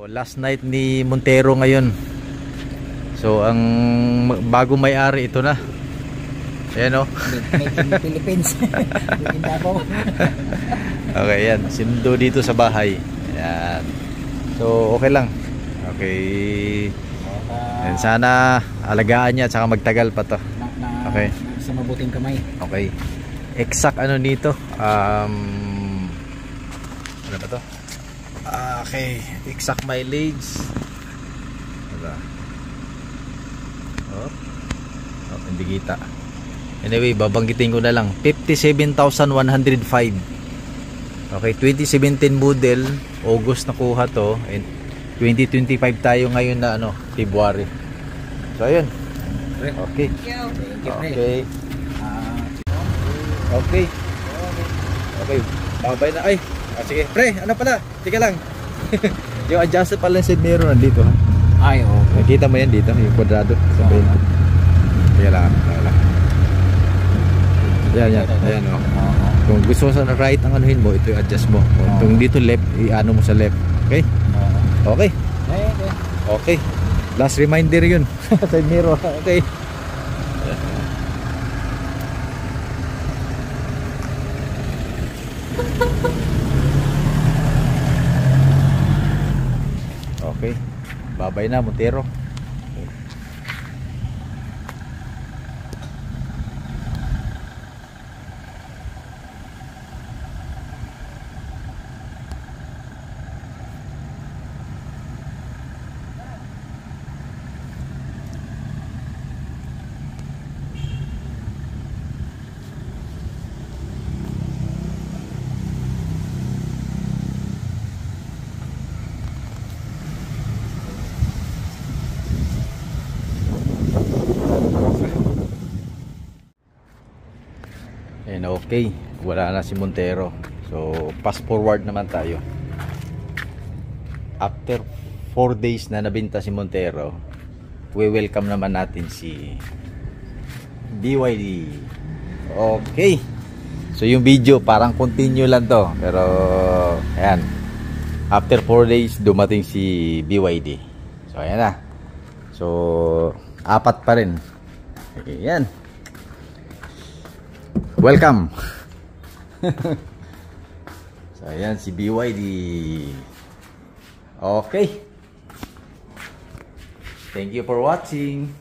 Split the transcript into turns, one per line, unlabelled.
Last night ni Montero ngayon. So ang bago may-ari ito na. Ayan o.
Made in Philippines. Made in Davao.
Okay, yan. Sinundo dito sa bahay. Ayan. So okay lang. Okay. And sana alagaan niya at saka magtagal pa to. Okay.
Sa mabuting kamay.
Okay. Exact ano nito? Ano ba to? Okay. Exact mileage. Diba? Oh, hindi kita. Anyway, babanggitin ko na lang. 57,105. Okay, 2017 model. August nakuha to. And 2025 tayo ngayon na ano, February. So ayun. Okay. Okay. Okay. Okay. Babay na. Ay. Sige. Pre, ano pala? Tika lang. Yung adjusted pala sa mirror nandito ha.
Ay, okay.
Nakita mo yan dito, yung kwadrado. Sabihin. Tika lang. Yan. Ayan o. Kung gusto mo sa right ang anuhin mo, ito yung adjust mo. Kung dito left, i-ano mo sa left. Okay? Okay. Okay. Last reminder yun. Sa mirror. Okay. Okay. Babay na, Montero. And okay, wala na si Montero. So fast forward naman tayo. After 4 days na nabinta si Montero, we welcome naman natin si BYD. Okay. So yung video parang continue lang to. Pero ayan, after 4 days dumating si BYD. So ayan na. So 4 pa rin. Ayan. Welcome. So ayan si BYD. Okay. Thank you for watching.